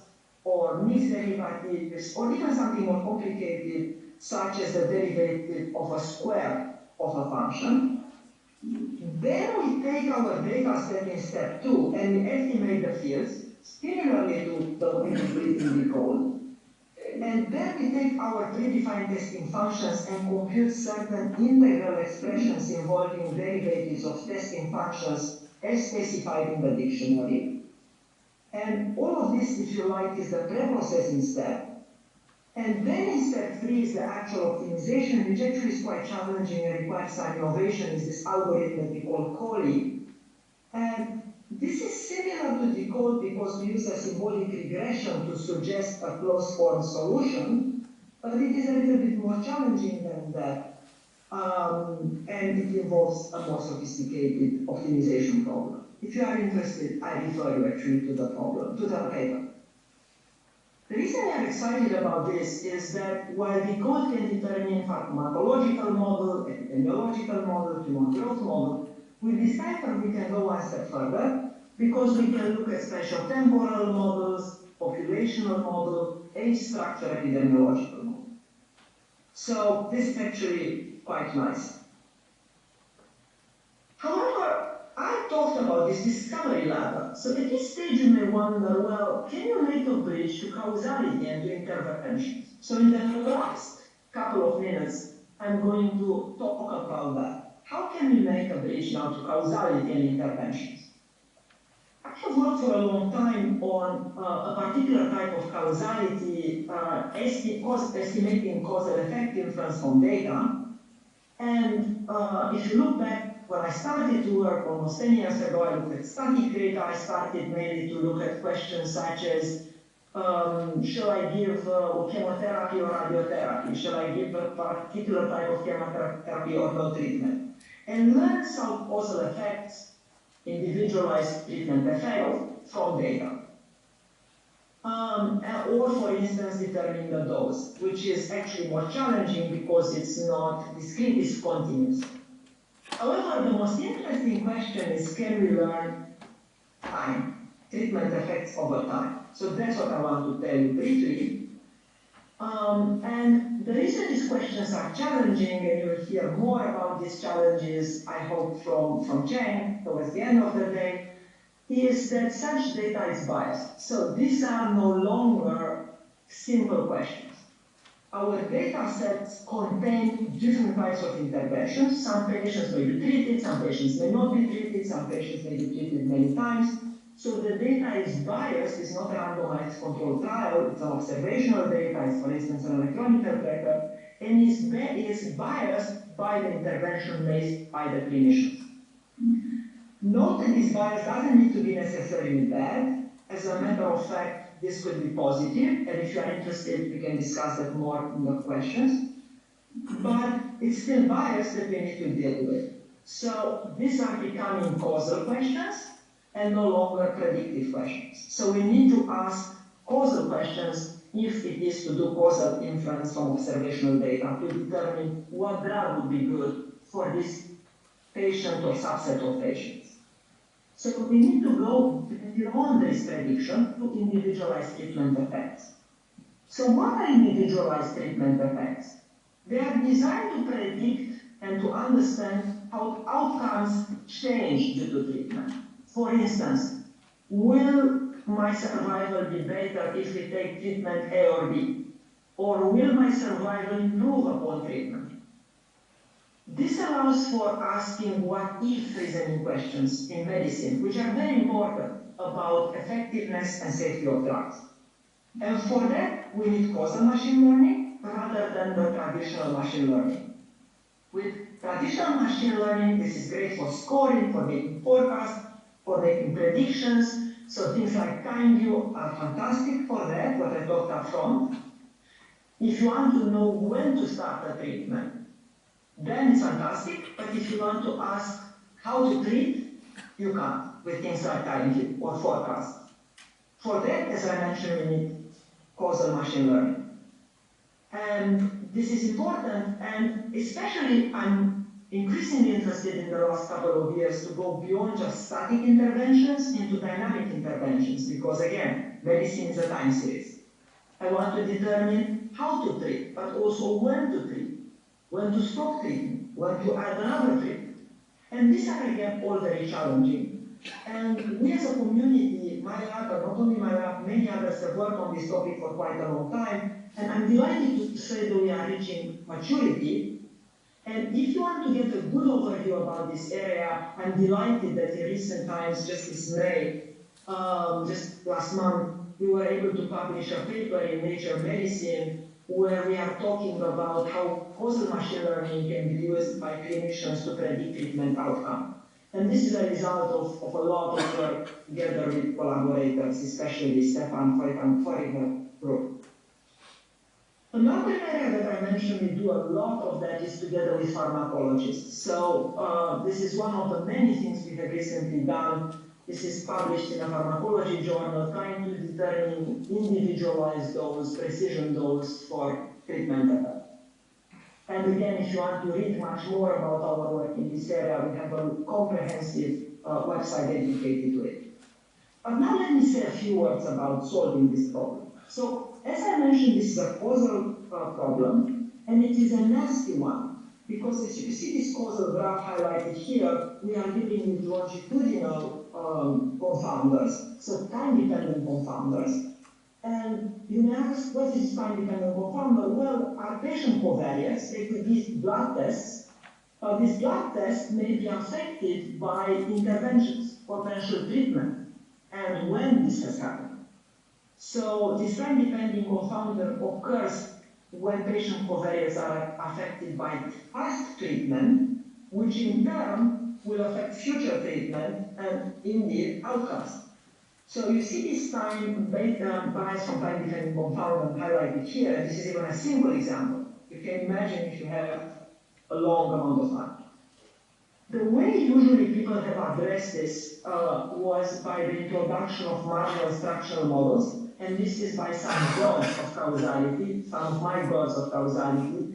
or mixed derivatives, or even something more complicated, such as the derivative of a square of a function. Then we take our data set in step 2 and we estimate the fields, similarly to the way we do it in decode. And then we take our predefined testing functions and compute certain integral expressions involving derivatives of testing functions as specified in the dictionary. And all of this, if you like, is the pre-processing step. And then in step 3 is the actual optimization, which actually is quite challenging and requires some innovation, is this algorithm that we call COLI. And this is similar to decode because we use a symbolic regression to suggest a closed form solution, but it is a little bit more challenging than that, and it involves a more sophisticated optimization problem. If you are interested, I refer you actually to the problem, to the paper. The reason we are excited about this is that while decode can determine pharmacological model, epidemiological model, human growth model, with this cipher we can go one step further because we can look at spatiotemporal models, populational model, age structure, epidemiological model. So this is actually quite nice. However, I talked about this discovery ladder. So at this stage you may wonder, well, can you make a bridge to causality and to interventions? So in the last couple of minutes, I'm going to talk about that. how can we make a bridge now to causality and interventions? I have worked for a long time on a particular type of causality, estimating causal effect inference from data. And if you look back, when I started to work almost 10 years ago, I looked at static data. I started mainly to look at questions such as, shall I give chemotherapy or radiotherapy? Shall I give a particular type of chemotherapy or no treatment? And learn some causal effects, individualized treatment effect from data. Or, for instance, determining the dose, which is actually more challenging because it's not discrete, it's continuous. However, the most interesting question is, can we learn time, treatment effects over time? So that's what I want to tell you briefly. And the reason these questions are challenging, and you'll hear more about these challenges, I hope, from Cheng towards the end of the day, is that such data is biased. So these are no longer simple questions. Our data sets contain different types of interventions. Some patients may be treated, some patients may not be treated, some patients may be treated many times. So the data is biased. It's not a randomized controlled trial. It's an observational data. It's, for instance, an electronic record, and is biased by the intervention made by the clinicians. Note that this bias doesn't need to be necessarily bad. As a matter of fact, this could be positive, and if you are interested, we can discuss that more in the questions. But it's still bias that we need to deal with. So these are becoming causal questions and no longer predictive questions. So we need to ask causal questions if it is to do causal inference from observational data to determine what drug would be good for this patient or subset of patients. So we need to go beyond this prediction to individualized treatment effects. So what are individualized treatment effects? They are designed to predict and to understand how outcomes change due to treatment. For instance, will my survival be better if we take treatment A or B? Or will my survival improve upon treatment? This allows for asking what-if reasoning questions in medicine, which are very important about effectiveness and safety of drugs. And for that, we need causal machine learning rather than the traditional machine learning. With traditional machine learning, this is great for scoring, for making forecasts, for making predictions. So things like time view are fantastic for that, what I talked up front. If you want to know when to start a treatment, then it's fantastic, but if you want to ask how to treat, you can't with things like time view or forecast. For that, as I mentioned, we need causal machine learning. And this is important, and especially I'm increasingly interested in the last couple of years to go beyond just static interventions into dynamic interventions, because again, medicine is a time series. I want to determine how to treat, but also when to treat. When to stop treatment, when to add another treatment. And these are, again, all very challenging. And we as a community, my lab, but not only my lab, many others have worked on this topic for quite a long time. And I'm delighted to say that we are reaching maturity. And if you want to get a good overview about this area, I'm delighted that in recent times, just this May, just last month, we were able to publish a paper in Nature Medicine where we are talking about how causal machine learning can be used by clinicians to predict treatment outcome. And this is a result of a lot of work together with collaborators, especially Stefan Feuchtner group. Another area that I mentioned we do a lot of that is together with pharmacologists. So this is one of the many things we have recently done. This is published in a pharmacology journal, trying to determine individualized dose, precision dose for treatment effect. And again, if you want to read much more about our work in this area, we have a comprehensive website dedicated to it. But now let me say a few words about solving this problem. So, as I mentioned, this is a causal problem, and it is a nasty one. Because as you see this causal graph highlighted here, we are dealing with longitudinal confounders, so time-dependent confounders. And you may ask, what is time-dependent confounder? Well, are patient covariates. They could be blood tests This blood test may be affected by interventions, potential treatment, and when this has happened. So this time-depending confounder occurs when patient covariates are affected by past treatment, which in turn will affect future treatment and indeed outcomes. So you see this time bias from time-depending confounder highlighted here, and this is even a simple example. You can imagine if you have a long amount of time. The way usually people have addressed this was by the introduction of marginal structural models, and this is by some gods of causality, some of my gods of causality,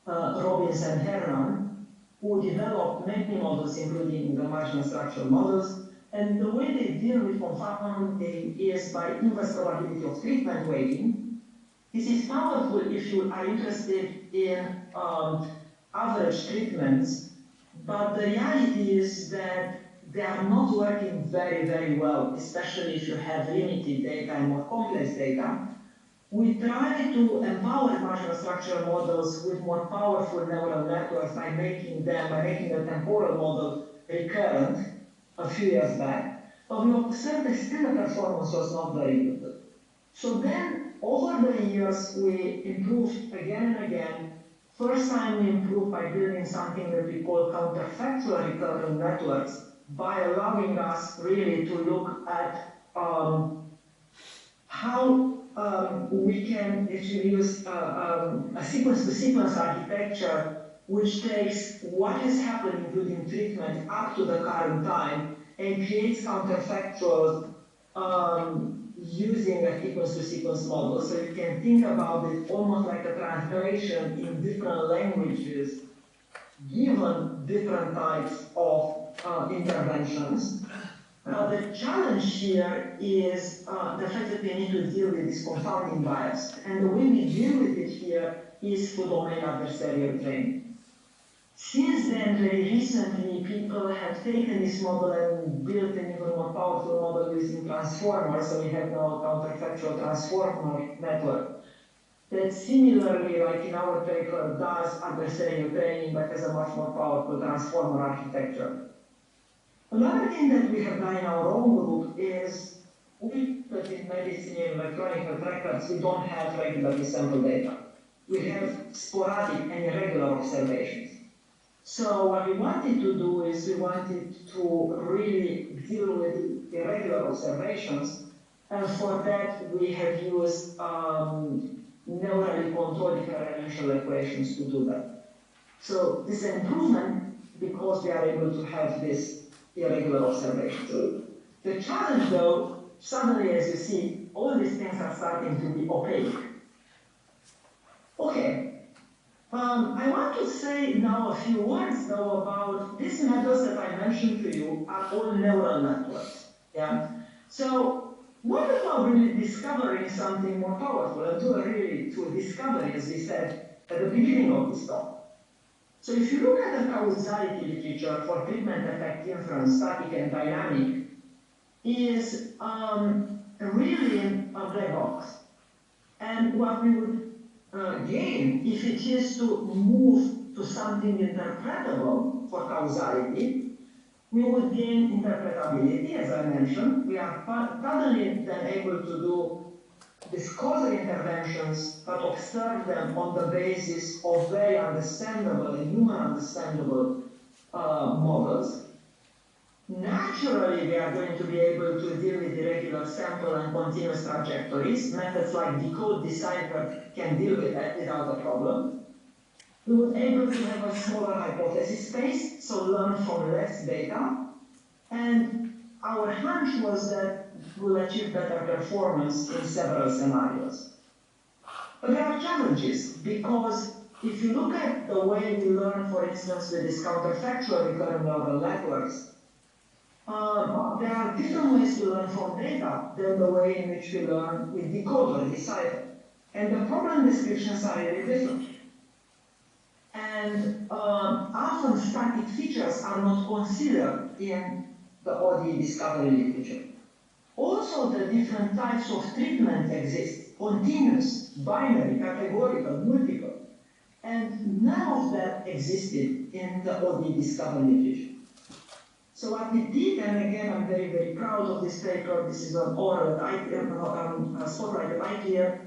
Robbins and Hernan, who developed many models, including the marginal structural models. And the way they deal with confounding is by inverse probability of treatment weighting. This is powerful if you are interested in average treatments, but the reality is that they are not working very, very well, especially if you have limited data and more complex data. We try to empower marginal structural models with more powerful neural networks by making the temporal model recurrent a few years back, but we observed that still the performance was not very good. So then, over the years, we improved again and again. First time we improved by building something that we call counterfactual recurrent networks, by allowing us really to look at how we can actually use a sequence-to-sequence architecture which takes what has happened including treatment up to the current time and creates counterfactuals using a sequence-to-sequence model. So you can think about it almost like a translation in different languages given different types of interventions. The challenge here is the fact that we need to deal with this confounding bias. And the way we deal with it here is through domain adversarial training. Since then, very recently, people have taken this model and built an even more powerful model using transformers. So we have now a counterfactual transformer network that similarly, like in our paper, does adversarial training but has a much more powerful transformer architecture. Another thing that we have done in our own group is, but in medicine and electronic health records, we don't have regularly sample data. We have sporadic and irregular observations. So what we wanted to do is we wanted to really deal with irregular observations, and for that we have used neurally controlled differential equations to do that. So this is an improvement because we are able to have this irregular observations. The challenge though, suddenly as you see, all these things are starting to be opaque. Okay. I want to say now a few words though about these methods that I mentioned to you are all neural networks. Yeah. So what about really discovering something more powerful and to discovery, as we said at the beginning of this talk? So if you look at the causality literature for treatment effect inference, static and dynamic, is really a black box. And what we would gain, if it is to move to something interpretable for causality, we would gain interpretability, as I mentioned. We are suddenly then able to do these causal interventions, but observe them on the basis of very understandable and human understandable models. Naturally, we are going to be able to deal with irregular sample and continuous trajectories. Methods like decode, decipher can deal with that without a problem. We were able to have a smaller hypothesis space, so learn from less data. And our hunch was that we'll achieve better performance in several scenarios. But there are challenges, because if you look at the way we learn, for instance, with these counterfactual recurrent neural networks, there are different ways to learn from data than the way in which we learn with decode or decipher. And the problem descriptions are really different. And often static features are not considered in the ODE discovery literature. Also, the different types of treatment exist: continuous, binary, categorical, multiple. And none of that existed in the OD discovery literature. So what we did, and again, I'm very, very proud of this paper. This is an oral spotlight at ICLR.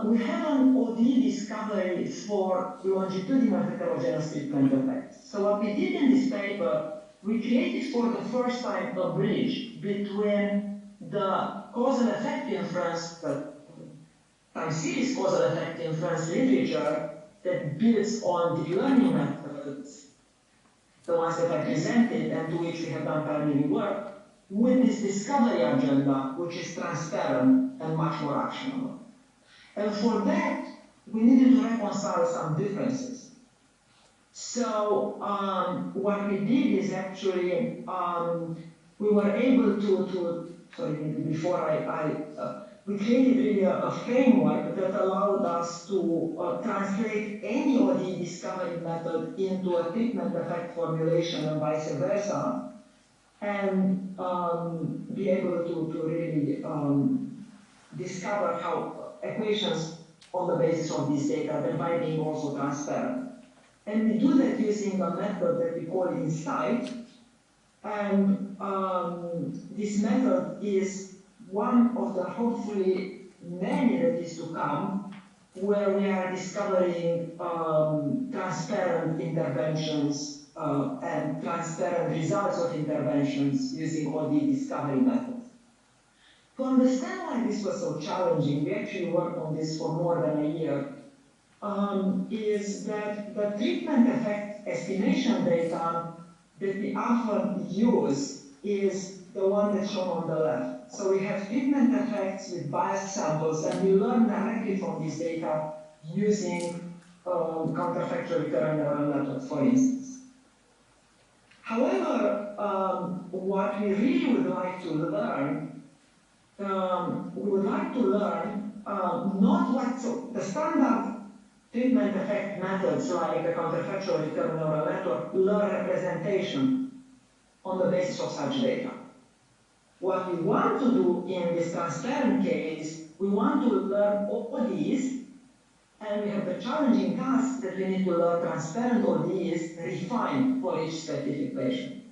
We have an OD discovery for longitudinal heterogeneous treatment effects. So what we did in this paper, we created for the first time a bridge between the causal effect inference, the time series causal effect inference literature that builds on deep learning methods, the ones that I presented and to which we have done pioneering work, with this discovery agenda, which is transparent and much more actionable. And for that, we needed to reconcile some differences. So what we did is actually, we were able we created really a framework that allowed us to translate any OD discovery method into a treatment effect formulation and vice versa, and be able to really discover how equations on the basis of this data, then by being also transparent. And we do that using a method that we call insight. And this method is one of the hopefully many that is to come, where we are discovering transparent interventions and transparent results of interventions using OD discovery methods. To understand why this was so challenging, we actually worked on this for more than a year, is that the treatment effect estimation data that we often use is the one that's shown on the left. So we have treatment effects with biased samples, and we learn directly from this data using counterfactual recurrent neural networks, for instance. However, what we really would like to learn, not what, so the standard treatment effect methods like the counterfactual recurrent neural network learn representation on the basis of such data. What we want to do in this transparent case, we want to learn ODs, and we have the challenging task that we need to learn transparent ODs refined for each specific patient.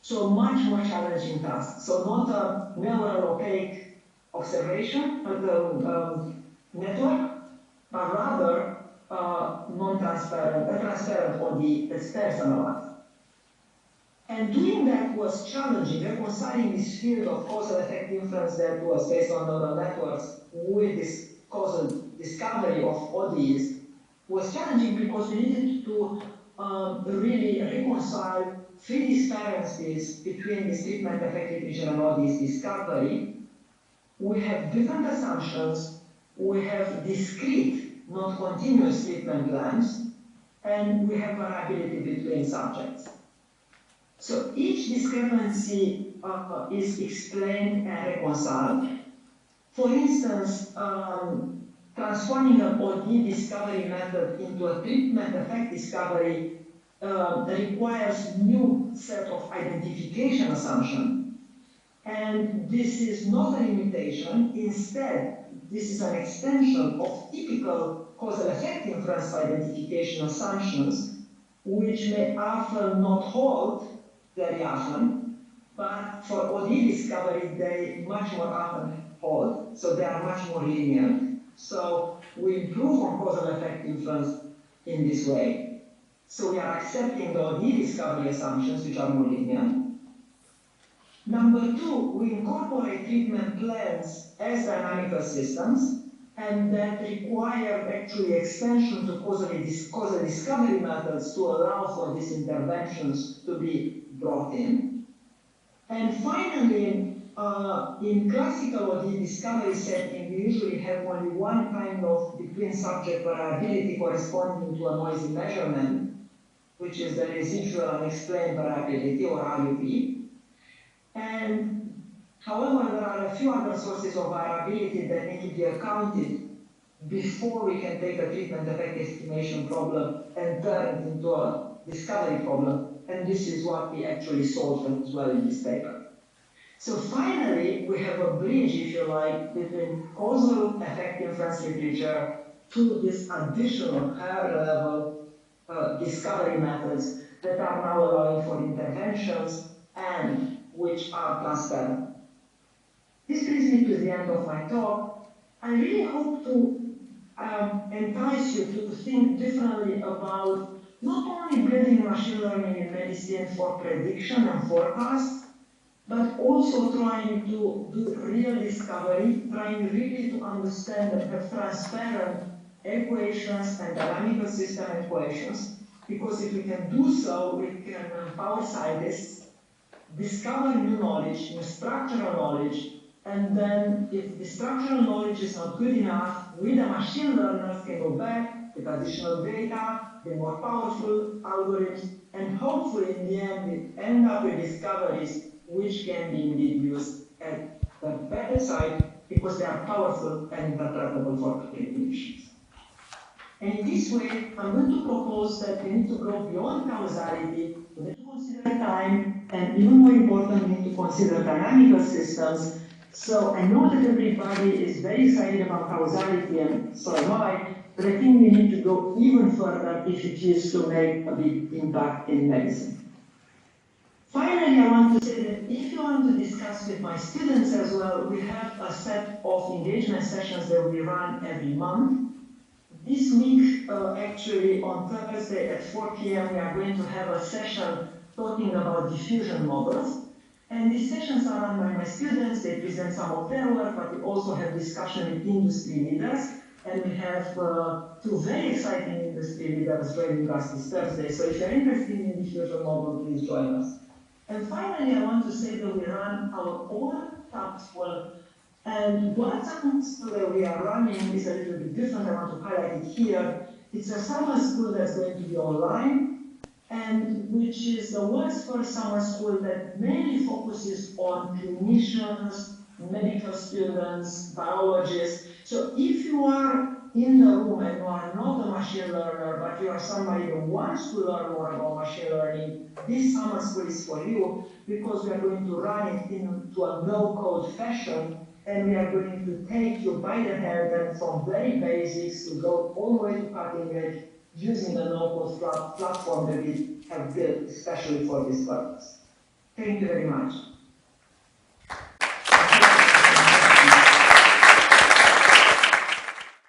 So much more challenging task. So not a neural opaque observation of the network, but rather non-transparent, a transparent OD that's personalized. And doing that was challenging, reconciling this field of causal effect inference that was based on neural networks with this causal discovery of ODs was challenging because we needed to really reconcile three disparities between this treatment effect literature and ODs discovery. We have different assumptions, we have discrete, not continuous treatment plans, and we have variability between subjects. So each discrepancy is explained and reconciled. For instance, transforming an OD discovery method into a treatment effect discovery requires new set of identification assumptions. And this is not a limitation. Instead, this is an extension of typical causal effect inference identification assumptions, which may often not hold very often, but for OD discovery, they much more often hold, so they are much more linear. So we improve on causal effect inference in this way. So we are accepting the OD discovery assumptions, which are more linear. Number two, we incorporate treatment plans as dynamical systems, and that require actually extension to causal discovery methods to allow for these interventions to be brought in. And finally, in classical OD discovery setting, we usually have only one kind of between-subject variability corresponding to a noisy measurement, which is the residual unexplained variability, or RUV. And however, there are a few other sources of variability that need to be accounted before we can take a treatment effect estimation problem and turn it into a discovery problem. And this is what we actually solved as well in this paper. So finally, we have a bridge, if you like, between causal effect inference literature to these additional higher level discovery methods that are now allowing for interventions and which are transparent. This brings me to the end of my talk. I really hope to entice you to think differently about not only building machine learning in medicine for prediction and forecast, but also trying to do real discovery, trying really to understand and have transparent equations and dynamical system equations, because if we can do so, we can empower scientists, discover new knowledge, new structural knowledge, and then if the structural knowledge is not good enough, we the machine learners can go back with additional data, the more powerful algorithms, and hopefully in the end we end up with discoveries which can be indeed used at the better side because they are powerful and interpretable for clinicians. And in this way, I'm going to propose that we need to go beyond causality, we need to consider time, and even more important, we need to consider dynamical systems. So I know that everybody is very excited about causality, and so am I, but I think we need to go even further if it is to make a big impact in medicine. Finally, I want to say that if you want to discuss with my students as well, we have a set of engagement sessions that we run every month. This week, actually on Thursday at 4 p.m., we are going to have a session talking about diffusion models. And these sessions are run by my students. They present some of their work, but we also have discussion with industry leaders. And we have two very exciting industry leaders joining us this Thursday. So if you're interested in diffusion model, please join us. And finally, I want to say that we run our own top school. And what summer school that we are running is a little bit different. I want to highlight it here. It's a summer school that's going to be online, and which is the world's first summer school that mainly focuses on clinicians, medical students, biologists. So if you are in the room and you are not a machine learner, but you are somebody who wants to learn more about machine learning, this summer school is for you, because we are going to run it into a no-code fashion. And we are going to take you by the hand and from very basics to go all the way to cutting edge using the no-code platform that we have built especially for this purpose. Thank you very much.